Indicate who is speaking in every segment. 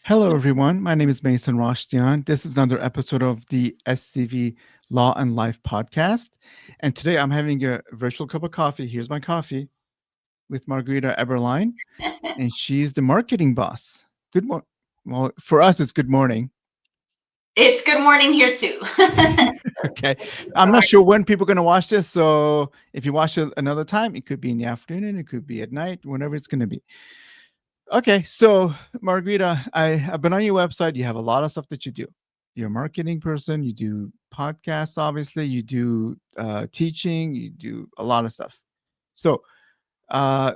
Speaker 1: Hello, everyone. My name is Mason Rashtian. This is another episode of the SCV Law and Life podcast. And today I'm having a virtual cup of coffee. Here's my coffee with Margarita Eberline, and she's the marketing boss. Good morning. Well, for us, it's good morning.
Speaker 2: It's good morning here too.
Speaker 1: Okay. I'm not sure when people are going to watch this. So if you watch it another time, it could be in the afternoon, it could be at night, whenever it's going to be. Okay, so Margarita, I've been on your website. You have a lot of stuff that you do. You're a marketing person. You do podcasts, obviously. You do teaching. You do a lot of stuff. So, uh,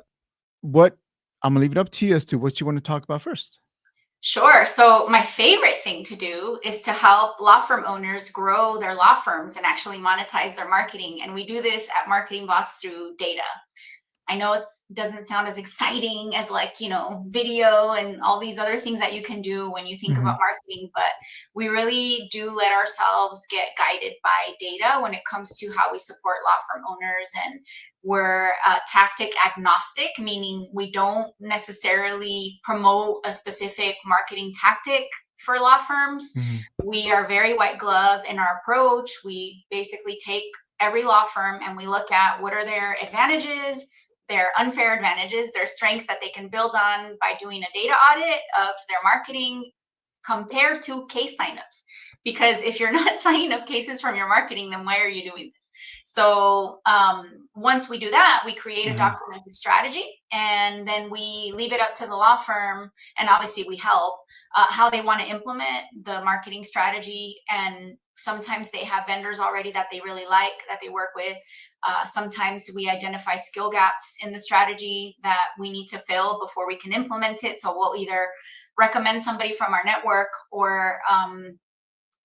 Speaker 1: what I'm gonna leave it up to you as to what you want to talk about first.
Speaker 2: Sure. So, my favorite thing to do is to help law firm owners grow their law firms and actually monetize their marketing. And we do this at Marketing Boss through data. I know it doesn't sound as exciting as video and all these other things that you can do when you think
Speaker 1: Hmm.
Speaker 2: about marketing, but we really do let ourselves get guided by data when it comes to how we support law firm owners. And we're tactic agnostic, meaning we don't necessarily promote a specific marketing tactic for law firms.
Speaker 1: Hmm.
Speaker 2: We are very white glove in our approach. We basically take every law firm and we look at what are their advantages, their unfair advantages, their strengths that they can build on by doing a data audit of their marketing compared to case signups. Because if you're not signing up cases from your marketing, then why are you doing this? So once we do that, we create a
Speaker 1: Uh-huh.
Speaker 2: documented strategy, and then we leave it up to the law firm, and obviously we help how they want to implement the marketing strategy. And sometimes they have vendors already that they really like that they work with. Sometimes we identify skill gaps in the strategy that we need to fill before we can implement it. So we'll either recommend somebody from our network or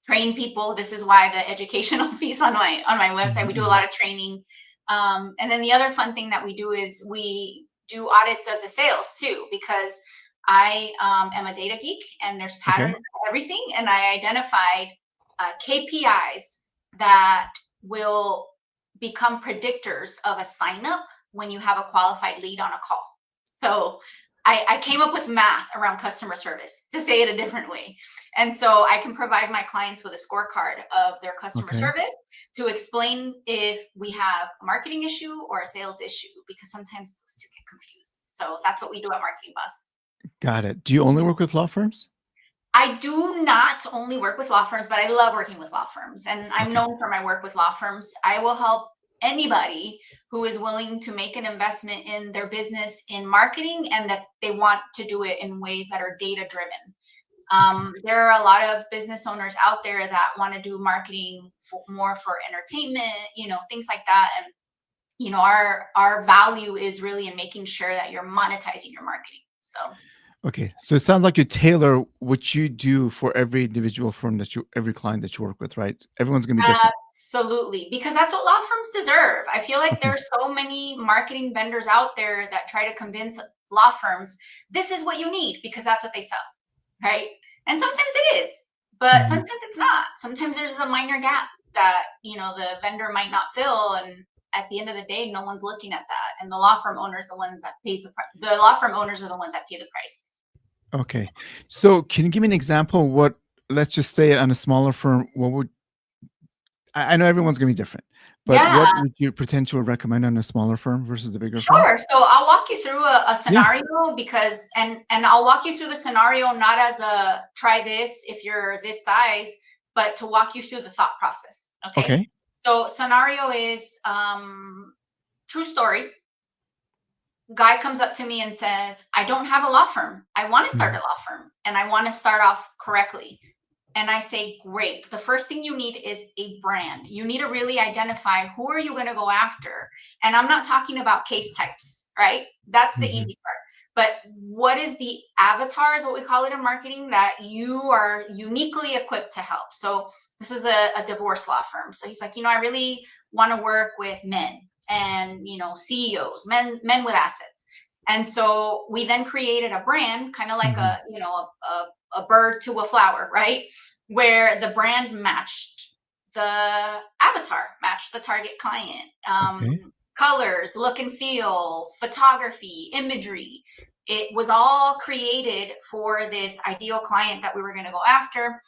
Speaker 2: train people. This is why the educational piece on my website. We do a
Speaker 1: Hmm.
Speaker 2: lot of training, and then the other fun thing that we do is we do audits of the sales too, because I am a data geek and there's patterns
Speaker 1: Okay.
Speaker 2: of everything, and I identified KPIs that will become predictors of a sign up when you have a qualified lead on a call. So I came up with math around customer service, to say it a different way. And so I can provide my clients with a scorecard of their customer
Speaker 1: Okay.
Speaker 2: service to explain if we have a marketing issue or a sales issue, because sometimes those two get confused. So that's what we do at Marketing Bus.
Speaker 1: Got it. Do you only work with law firms?
Speaker 2: I do not only work with law firms, but I love working with law firms. And I'm
Speaker 1: Okay.
Speaker 2: known for my work with law firms. I will help anybody who is willing to make an investment in their business in marketing and that they want to do it in ways that are data driven.
Speaker 1: Okay.
Speaker 2: There are a lot of business owners out there that want to do marketing more for entertainment, things like that. And our value is really in making sure that you're monetizing your marketing. So
Speaker 1: Okay. So it sounds like you tailor what you do for every individual firm every client that you work with, right? Everyone's gonna be different.
Speaker 2: absolutely, because that's what law firms deserve. I feel like
Speaker 1: Okay.
Speaker 2: there's so many marketing vendors out there that try to convince law firms this is what you need because that's what they sell, right? And sometimes it is, but
Speaker 1: Mhm.
Speaker 2: sometimes it's not. Sometimes there's a minor gap that the vendor might not fill, and at the end of the day, no one's looking at that, and the law firm owners the ones that pays the price. The law firm owners are the ones that pay the price.
Speaker 1: Okay. So can you give me an example? What, let's just say on a smaller firm, what would I know everyone's gonna be different, but
Speaker 2: Yeah.
Speaker 1: what would you potentially recommend on a smaller firm versus the bigger firm?
Speaker 2: Sure. So I'll walk you through a
Speaker 1: Yeah.
Speaker 2: scenario, because and I'll walk you through the scenario not as a try this if you're this size, but to walk you through the thought process. Okay.
Speaker 1: Okay.
Speaker 2: So scenario is true story. Guy comes up to me and says, I don't have a law firm. I want to start a
Speaker 1: Mhm.
Speaker 2: law firm and I want to start off correctly. And I say, great. The first thing you need is a brand. You need to really identify who are you going to go after. And I'm not talking about case types, right? That's the
Speaker 1: Mhm.
Speaker 2: easy part. But what is the avatar, is what we call it in marketing, that you are uniquely equipped to help. So this is a divorce law firm. So he's like, I really want to work with men and, CEOs, men with assets. And so we then created a brand, kind of like
Speaker 1: Mhm.
Speaker 2: a bird to a flower, right? Where the brand matched the avatar, matched the target client.
Speaker 1: Okay.
Speaker 2: Colors, look and feel, photography, imagery. It was all created for this ideal client that we were going to go after.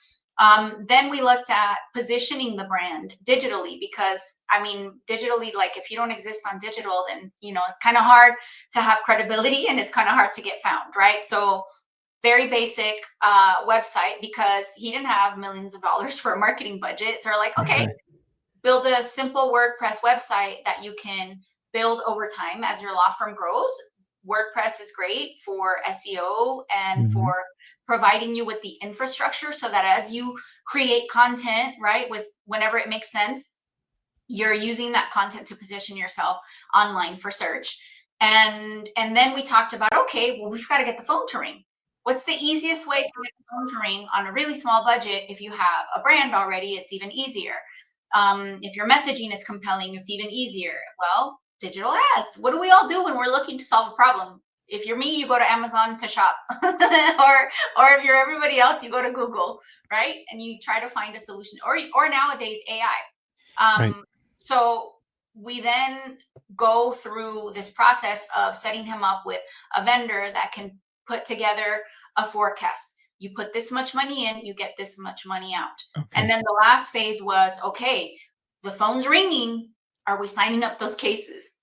Speaker 2: Then we looked at positioning the brand digitally, because I mean, digitally, like if you don't exist on digital, then, you know, it's kind of hard to have credibility and it's kind of hard to get found, right? So very basic website, because he didn't have millions of dollars for a marketing budget. So we're like, okay,
Speaker 1: Okay.
Speaker 2: build a simple WordPress website that you can build over time as your law firm grows. WordPress is great for SEO and
Speaker 1: Hmm.
Speaker 2: for providing you with the infrastructure so that as you create content, right, with whenever it makes sense, you're using that content to position yourself online for search. And then we talked about, okay, well, we've got to get the phone to ring. What's the easiest way to get the phone to ring on a really small budget? If you have a brand already, it's even easier. If your messaging is compelling, it's even easier. Well, digital ads. What do we all do when we're looking to solve a problem? If you're me, you go to Amazon to shop, or if you're everybody else, you go to Google, right? And you try to find a solution. Or nowadays, AI.
Speaker 1: Right.
Speaker 2: So we then go through this process of setting him up with a vendor that can put together a forecast. You put this much money in, you get this much money out. And
Speaker 1: Okay.
Speaker 2: then the last phase was, okay, the phone's ringing. Are we signing up those cases?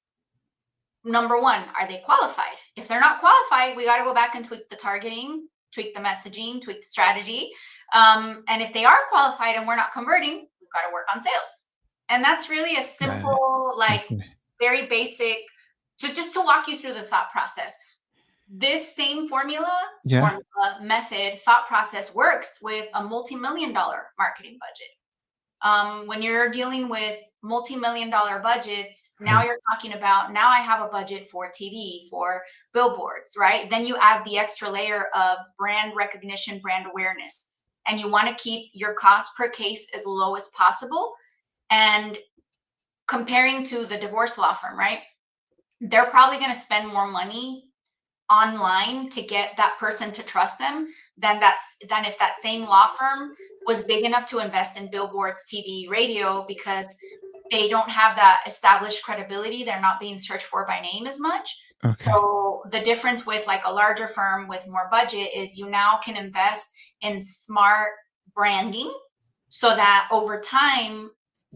Speaker 2: Number one, are they qualified? If they're not qualified, we got to go back and tweak the targeting, tweak the messaging, tweak the strategy. And if they are qualified and we're not converting, we've got to work on sales. And that's really a
Speaker 1: Got it.
Speaker 2: simple, like
Speaker 1: Okay.
Speaker 2: very basic, just to walk you through the thought process. This same
Speaker 1: Yeah.
Speaker 2: method, thought process works with a multi-million-dollar marketing budget. When you're dealing with multi-million-dollar budgets, now
Speaker 1: Right.
Speaker 2: you're talking about, now I have a budget for TV, for billboards, right? Then you add the extra layer of brand recognition, brand awareness, and you want to keep your cost per case as low as possible. And comparing to the divorce law firm, right? They're probably going to spend more money online to get that person to trust them than if that same law firm was big enough to invest in billboards, TV, radio, because they don't have that established credibility. They're not being searched for by name as much.
Speaker 1: Okay.
Speaker 2: So the difference with like a larger firm with more budget is you now can invest in smart branding so that over time,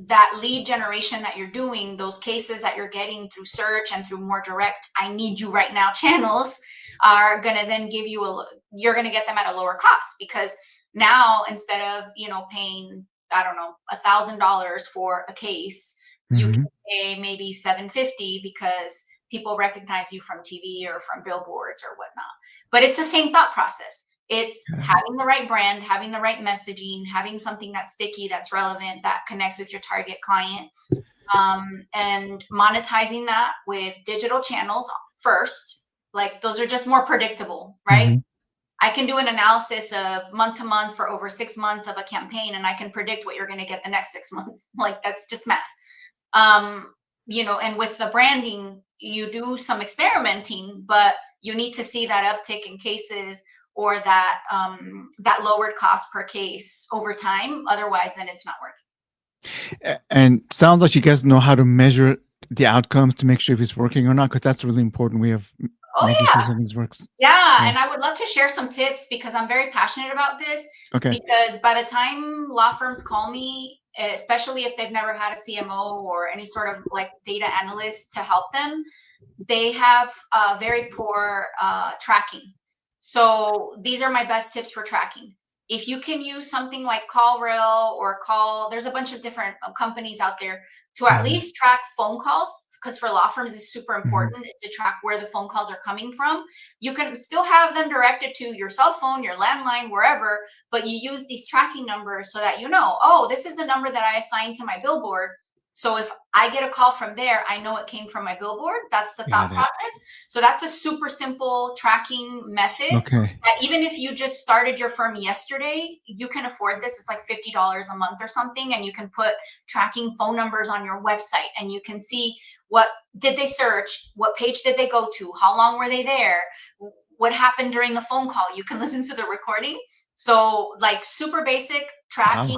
Speaker 2: that lead generation that you're doing, those cases that you're getting through search and through more direct, I need you right now channels are going to then give you you're going to get them at a lower cost, because now instead of, you know, paying, I don't know, $1,000 for a case, you can
Speaker 1: Hmm.
Speaker 2: pay maybe 750 because people recognize you from TV or from billboards or whatnot. But it's the same thought process. It's
Speaker 1: Got it.
Speaker 2: having the right brand, having the right messaging, having something that's sticky, that's relevant, that connects with your target client, and monetizing that with digital channels first. Like those are just more predictable, right?
Speaker 1: Hmm.
Speaker 2: I can do an analysis of month to month for over 6 months of a campaign, and I can predict what you're going to get the next 6 months. Like that's just math. You know, and with the branding, you do some experimenting, but you need to see that uptick in cases or that lowered cost per case over time. Otherwise, then it's not working.
Speaker 1: And sounds like you guys know how to measure the outcomes to make sure if it's working or not, because that's a really important way of
Speaker 2: Oh
Speaker 1: making sure
Speaker 2: yeah.
Speaker 1: something works.
Speaker 2: Yeah,
Speaker 1: Yeah.
Speaker 2: and I would love to share some tips because I'm very passionate about this.
Speaker 1: Okay.
Speaker 2: Because by the time law firms call me, especially if they've never had a CMO or any sort of like data analyst to help them, they have very poor tracking. So these are my best tips for tracking. If you can use something like CallRail or there's a bunch of different companies out there to at
Speaker 1: Hmm.
Speaker 2: least track phone calls, because for law firms it's super
Speaker 1: Hmm.
Speaker 2: important is to track where the phone calls are coming from. You can still have them directed to your cell phone, your landline, wherever, but you use these tracking numbers so that you know, oh, this is the number that I assigned to my billboard. So if I get a call from there, I know it came from my billboard. That's the thought
Speaker 1: Got it.
Speaker 2: process. So that's a super simple tracking method
Speaker 1: Okay.
Speaker 2: that even if you just started your firm yesterday, you can afford this. It's like $50 a month or something. And you can put tracking phone numbers on your website and you can see what did they search? What page did they go to? How long were they there? What happened during the phone call? You can listen to the recording. So like super basic
Speaker 1: Wow.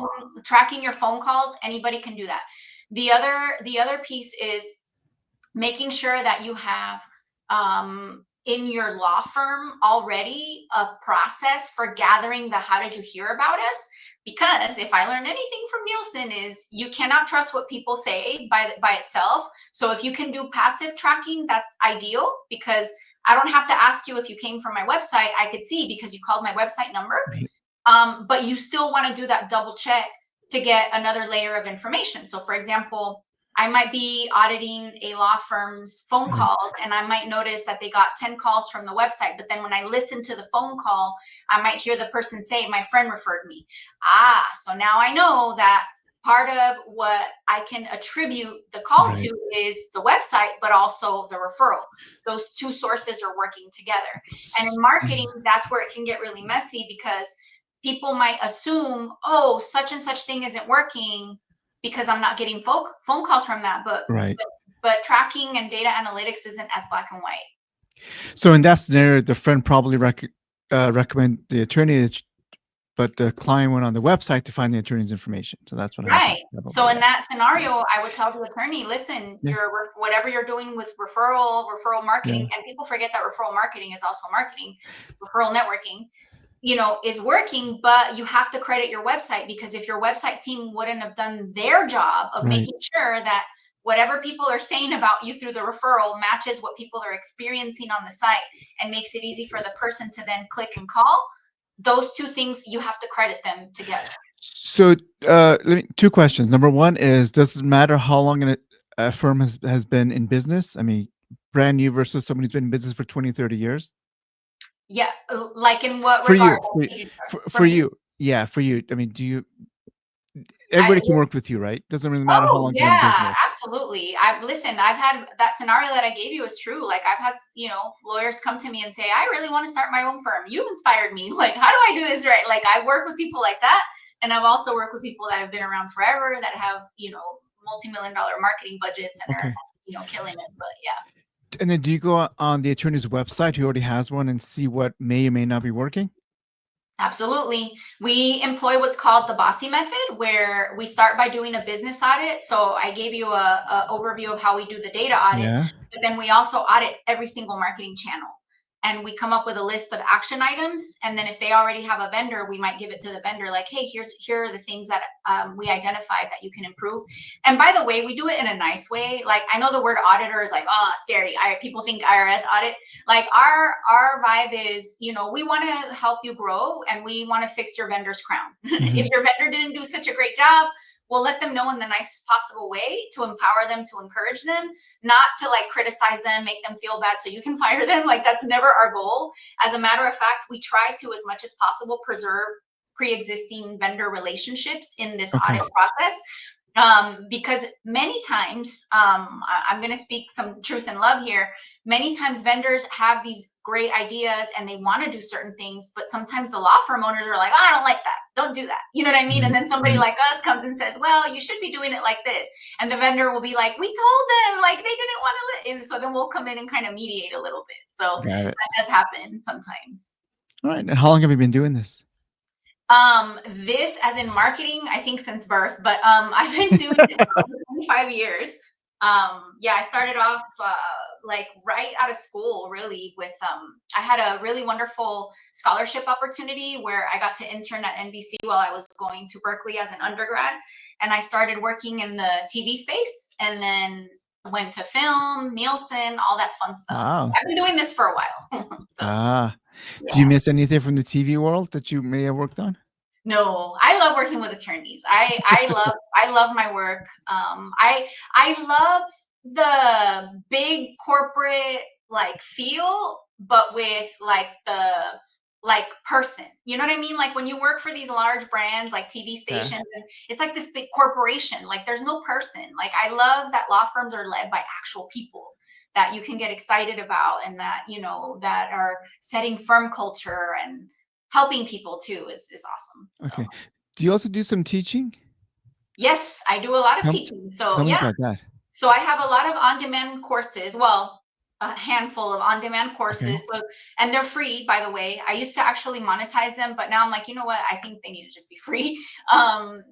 Speaker 2: tracking your phone calls. Anybody can do that. The other piece is making sure that you have in your law firm already a process for gathering the how did you hear about us? Because if I learned anything from Nielsen is you cannot trust what people say by itself. So if you can do passive tracking, that's ideal because I don't have to ask you if you came from my website. I could see because you called my website number.
Speaker 1: Right.
Speaker 2: But you still want to do that double check to get another layer of information. So for example, I might be auditing a law firm's phone
Speaker 1: Right.
Speaker 2: calls and I might notice that they got 10 calls from the website. But then when I listen to the phone call, I might hear the person say, my friend referred me. So now I know that part of what I can attribute the call
Speaker 1: Right.
Speaker 2: to is the website, but also the referral. Those two sources are working together. And in marketing, that's where it can get really messy because people might assume, oh, such and such thing isn't working because I'm not getting phone calls from that.
Speaker 1: Right.
Speaker 2: But tracking and data analytics isn't as black and white.
Speaker 1: So in that scenario, the friend probably recommend the attorney, but the client went on the website to find the attorney's information. So that's what happened.
Speaker 2: Right.
Speaker 1: Probably,
Speaker 2: So in
Speaker 1: yeah.
Speaker 2: that scenario, I would tell the attorney, listen,
Speaker 1: Yeah.
Speaker 2: whatever you're doing with referral marketing,
Speaker 1: Yeah.
Speaker 2: and people forget that referral marketing is also marketing, referral networking, is working, but you have to credit your website because if your website team wouldn't have done their job of
Speaker 1: Right.
Speaker 2: making sure that whatever people are saying about you through the referral matches what people are experiencing on the site and makes it easy for the person to then click and call, those two things, you have to credit them together.
Speaker 1: So, two questions. Number one is, does it matter how long a firm has been in business? I mean, brand new versus somebody who's been in business for 20, 30 years?
Speaker 2: Yeah, like in what
Speaker 1: For
Speaker 2: regard?
Speaker 1: you, for you,
Speaker 2: For
Speaker 1: for
Speaker 2: me,
Speaker 1: you. Yeah, for you. I mean,
Speaker 2: I
Speaker 1: everybody can work with you, right? Doesn't really matter how
Speaker 2: oh
Speaker 1: long you've been in
Speaker 2: yeah,
Speaker 1: business.
Speaker 2: absolutely. I've had that scenario that I gave you is true. Like I've had, lawyers come to me and say, I really want to start my own firm. You inspired me. Like, how do I do this right? Like I work with people like that. And I've also worked with people that have been around forever that have, multi-million-dollar marketing budgets and are,
Speaker 1: Okay.
Speaker 2: killing it. But yeah.
Speaker 1: And then do you go on the attorney's website who already has one and see what may or may not be working?
Speaker 2: Absolutely. We employ what's called the Bossy method, where we start by doing a business audit. So I gave you a overview of how we do the data audit,
Speaker 1: Yeah.
Speaker 2: but then we also audit every single marketing channel. And we come up with a list of action items. And then if they already have a vendor, we might give it to the vendor like, hey, here are the things that we identified that you can improve. And by the way, we do it in a nice way. Like I know the word auditor is like, oh, scary. People think IRS audit. Like our vibe is, we want to help you grow and we want to fix your vendor's crown.
Speaker 1: Mhm.
Speaker 2: If your vendor didn't do such a great job, we'll let them know in the nicest possible way to empower them, to encourage them, not to like criticize them, make them feel bad so you can fire them. Like that's never our goal. As a matter of fact, we try to, as much as possible, preserve pre-existing vendor relationships in this
Speaker 1: Okay.
Speaker 2: audit process. Because many times, I'm going to speak some truth and love here. Many times vendors have these great ideas and they want to do certain things, but sometimes the law firm owners are like, oh, I don't like that. Don't do that. You know what I mean? And
Speaker 1: Right.
Speaker 2: then somebody
Speaker 1: Right.
Speaker 2: like us comes and says, well, you should be doing it like this. And the vendor will be like, we told them, like they didn't want to. And so then we'll come in and kind of mediate a little bit. So
Speaker 1: Got it.
Speaker 2: that does happen sometimes.
Speaker 1: All right. And how long have you been doing this?
Speaker 2: This as in marketing, I think since birth, but I've been doing it for over 25 years. Yeah, I started off like right out of school, really. With I had a really wonderful scholarship opportunity where I got to intern at NBC while I was going to Berkeley as an undergrad, and I started working in the TV space, and then went to film, Nielsen, all that fun stuff. So
Speaker 1: Wow.
Speaker 2: I've been doing this for a while. So
Speaker 1: Ah. Do you
Speaker 2: yeah.
Speaker 1: miss anything from the TV world that you may have worked on?
Speaker 2: No, I love working with attorneys. I love my work. I love the big corporate like feel, but with like the like person. You know what I mean? Like when you work for these large brands like TV
Speaker 1: Yeah.
Speaker 2: stations and it's like this big corporation. Like there's no person. Like I love that law firms are led by actual people that you can get excited about and that, that are setting firm culture and helping people too is awesome. So
Speaker 1: Okay. Do you also do some teaching?
Speaker 2: yes, I do a lot of
Speaker 1: Tell
Speaker 2: teaching. So
Speaker 1: tell me
Speaker 2: yeah,
Speaker 1: about that.
Speaker 2: so I have a lot of on-demand courses. Well, a handful of on-demand
Speaker 1: Okay.
Speaker 2: courses. So, and they're free, by the way. I used to actually monetize them, but now I'm like, you know what? I think they need to just be free.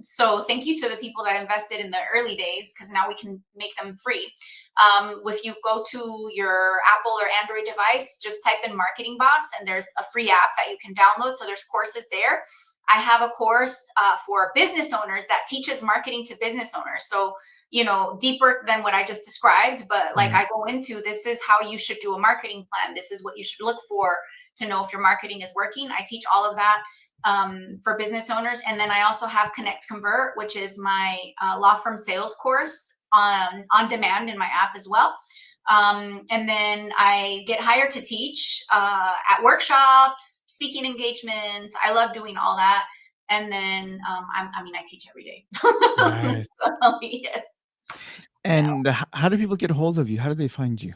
Speaker 2: So thank you to the people that invested in the early days, because now we can make them free. If you go to your Apple or Android device, just type in Marketing Boss, and there's a free app that you can download. So there's courses there. I have a course for business owners that teaches marketing to business owners. So, you know, deeper than what I just described, but like
Speaker 1: Right.
Speaker 2: I go into, this is how you should do a marketing plan. This is what you should look for to know if your marketing is working. I teach all of that for business owners. And then I also have Connect Convert, which is my law firm sales course on demand in my app as well. And then I get hired to teach at workshops, speaking engagements. I love doing all that. And then I mean, I teach every day.
Speaker 1: Right.
Speaker 2: So, yes. Yeah.
Speaker 1: And how do people get a hold of you? How do they find you?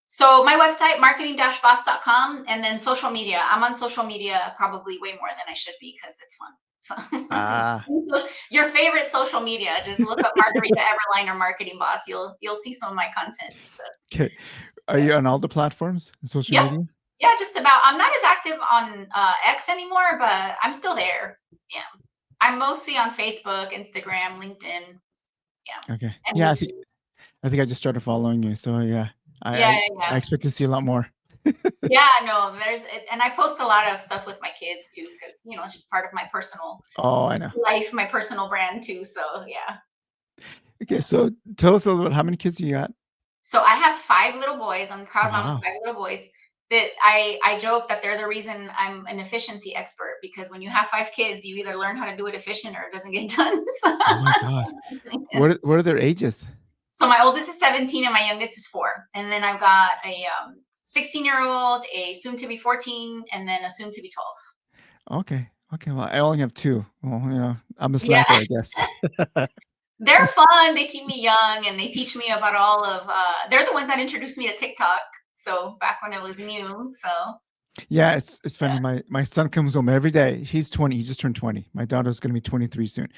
Speaker 2: So my website, marketing-boss.com, and then social media. I'm on social media probably way more than I should be because it's fun.
Speaker 1: Ah,
Speaker 2: So your favorite social media, just look up Margarita Eberline or Marketing Boss. You'll see some of my content. But,
Speaker 1: okay. Are
Speaker 2: yeah.
Speaker 1: you on all the platforms, social
Speaker 2: Yep.
Speaker 1: media?
Speaker 2: Yeah, just about. I'm not as active on X anymore, but I'm still there. Yeah. I'm mostly on Facebook, Instagram, LinkedIn. Yeah.
Speaker 1: Okay.
Speaker 2: And
Speaker 1: Yeah,
Speaker 2: YouTube.
Speaker 1: I think I just started following you. So yeah,
Speaker 2: Yeah, yeah,
Speaker 1: I
Speaker 2: yeah.
Speaker 1: expect to see a lot more.
Speaker 2: Yeah, no, and I post a lot of stuff with my kids too, because you know it's just part of my personal
Speaker 1: Oh, I know.
Speaker 2: life, my personal brand too. So yeah.
Speaker 1: Okay, so tell us a little bit. How many kids you got?
Speaker 2: So I have 5 little boys. I'm proud of my
Speaker 1: Wow.
Speaker 2: 5 little boys. That I joke that they're the reason I'm an efficiency expert, because when you have 5 kids, you either learn how to do it efficient or it doesn't get done.
Speaker 1: Oh my God.
Speaker 2: Yes.
Speaker 1: What are their ages?
Speaker 2: So my oldest is 17 and my youngest is 4. And then I've got a 16-year-old, a soon to be 14, and then a soon to be 12.
Speaker 1: Okay. Okay. Well, I only have two. Well, I'm a
Speaker 2: Yeah.
Speaker 1: slacker, I guess.
Speaker 2: They're fun, they keep me young, and they teach me about all of, they're the ones that introduced me to TikTok, so back when it was new, so
Speaker 1: Yeah, it's
Speaker 2: yeah.
Speaker 1: funny. My son comes home every day. He's 20. He just turned 20. My daughter's gonna be 23 soon.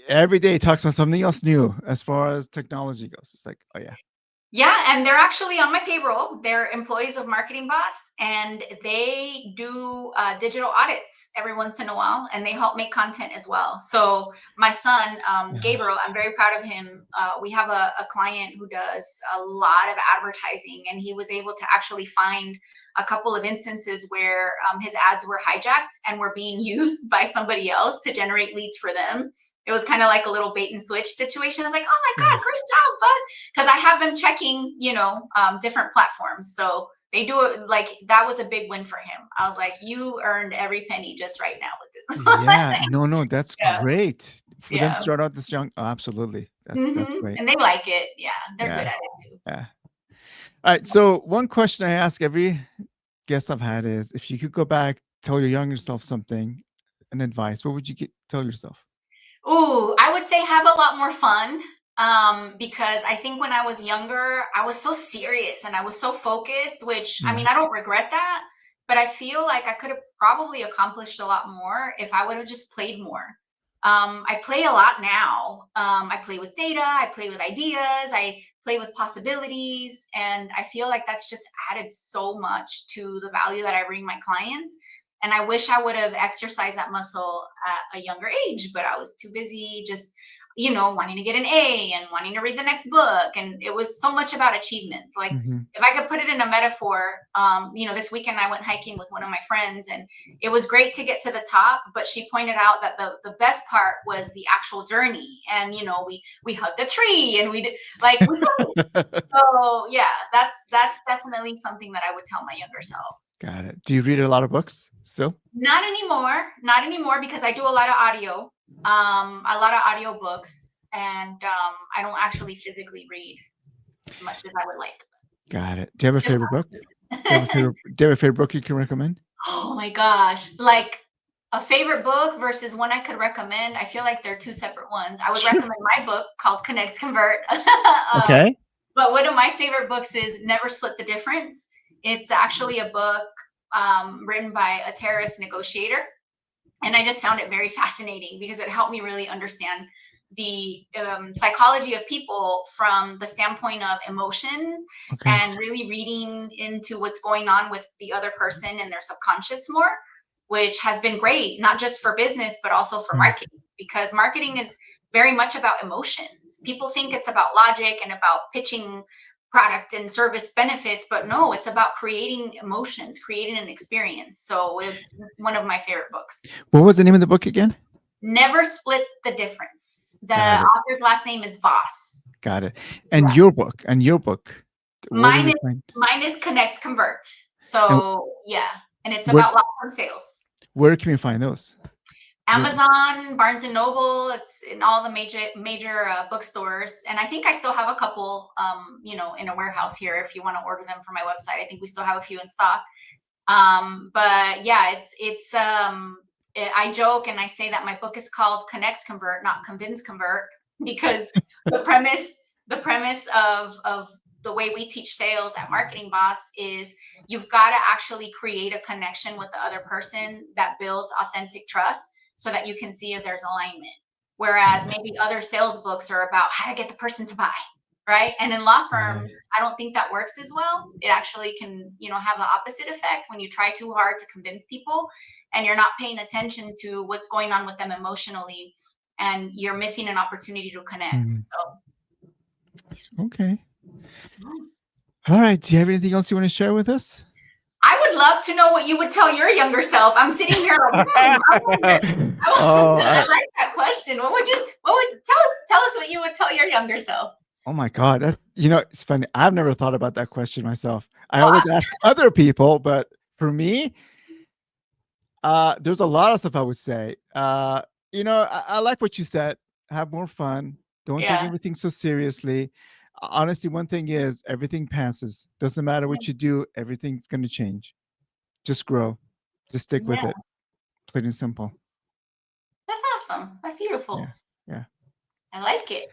Speaker 1: Every day he talks about something else new as far as technology goes. It's like, oh yeah.
Speaker 2: Yeah, and they're actually on my payroll. They're employees of Marketing Boss, and they do digital audits every once in a while, and they help make content as well. So my son,
Speaker 1: Ah,
Speaker 2: Gabriel, I'm very proud of him. We have a client who does a lot of advertising, and he was able to actually find a couple of instances where his ads were hijacked and were being used by somebody else to generate leads for them. It was kind of like a little bait and switch situation. I was like, oh my
Speaker 1: yeah.
Speaker 2: God, great job, bud, because I have them checking, different platforms. So they do it, like that was a big win for him. I was like, you earned every penny just right now with this.
Speaker 1: Yeah. No, that's
Speaker 2: Yeah,
Speaker 1: great. For them to
Speaker 2: yeah.
Speaker 1: start out this young. Oh, absolutely. That's great.
Speaker 2: And they like it. Yeah, they're good
Speaker 1: Yeah.
Speaker 2: at it too.
Speaker 1: Yeah. All right. So one question I ask every guest I've had is if you could go back, tell your younger self something, an advice, what would you tell yourself?
Speaker 2: Ooh, I would say have a lot more fun. Because I think when I was younger, I was so serious and I was so focused, which I
Speaker 1: Yeah.
Speaker 2: mean, I don't regret that, but I feel like I could have probably accomplished a lot more if I would have just played more. I play a lot now. I play with data, I play with ideas, I play with possibilities, and I feel like that's just added so much to the value that I bring my clients. And I wish I would have exercised that muscle at a younger age, but I was too busy just, wanting to get an A and wanting to read the next book. And it was so much about achievements. Like,
Speaker 1: Hmm.
Speaker 2: if I could put it in a metaphor, this weekend I went hiking with one of my friends, and it was great to get to the top, but she pointed out that the best part was the actual journey. And, we hugged a tree and we did, like, we, so yeah, that's definitely something that I would tell my younger self.
Speaker 1: Got it. Do you read a lot of books still?
Speaker 2: Not anymore. Not anymore because I do a lot of audio, a lot of audiobooks, and I don't actually physically read as much as I would like.
Speaker 1: Got it. Do you have a
Speaker 2: Just
Speaker 1: favorite book?
Speaker 2: once.
Speaker 1: Do you have a favorite book you can recommend?
Speaker 2: Oh my gosh. Like a favorite book versus one I could recommend. I feel like they're two separate ones. I would
Speaker 1: Sure.
Speaker 2: recommend my book called Connect Convert.
Speaker 1: Okay.
Speaker 2: But one of my favorite books is Never Split the Difference. It's actually a book written by a terrorist negotiator. And I just found it very fascinating because it helped me really understand the psychology of people from the standpoint of emotion and really reading into what's going on with the other person and their subconscious more, which has been great, not just for business, but also for marketing, because marketing is very much about emotions. People think it's about logic and about pitching product and service benefits, but no, it's about creating emotions, creating an experience. So it's one of my favorite books.
Speaker 1: What was the name of the book again?
Speaker 2: Never Split the Difference. The author's last name is Voss.
Speaker 1: Got it. And your book,
Speaker 2: mine is Connect Convert. So yeah, and it's about law firm sales.
Speaker 1: Where can we find those?
Speaker 2: Amazon, Barnes and Noble. It's in all the major bookstores, and I think I still have a couple, in a warehouse here. If you want to order them from my website, I think we still have a few in stock. But yeah, it's I joke and I say that my book is called Connect Convert, not Convince Convert, because the premise of the way we teach sales at Marketing Boss is you've got to actually create a connection with the other person that builds authentic trust so that you can see if there's alignment. Whereas maybe other sales books are about how to get the person to buy, right? And in law firms, I don't think that works as well. It actually can, have the opposite effect when you try too hard to convince people and you're not paying attention to what's going on with them emotionally, and you're missing an opportunity to connect.
Speaker 1: Okay. All right. Do you have anything else you want to share with us?
Speaker 2: I would love to know what you would tell your younger self. I'm sitting here like, I like that question. What would tell us what you would tell your younger self?
Speaker 1: Oh my God. It's funny. I've never thought about that question myself. I always ask other people, but for me, there's a lot of stuff I would say. I like what you said. Have more fun. Don't take everything so seriously. Honestly, one thing is everything passes. Doesn't matter what you do. Everything's going to change. Just grow. Just stick with it. Plain and simple.
Speaker 2: That's awesome. That's beautiful.
Speaker 1: Yeah.
Speaker 2: I like it.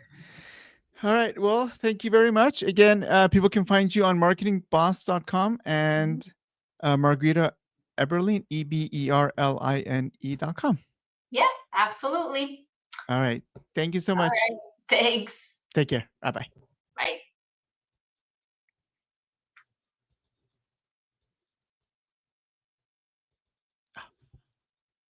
Speaker 1: All right. Well, thank you very much. Again, people can find you on marketingboss.com and Margarita Eberline, EBERLINE.com.
Speaker 2: Yeah, absolutely.
Speaker 1: All right. Thank you so much.
Speaker 2: All right. Thanks.
Speaker 1: Take care. Bye-bye.
Speaker 2: Bye.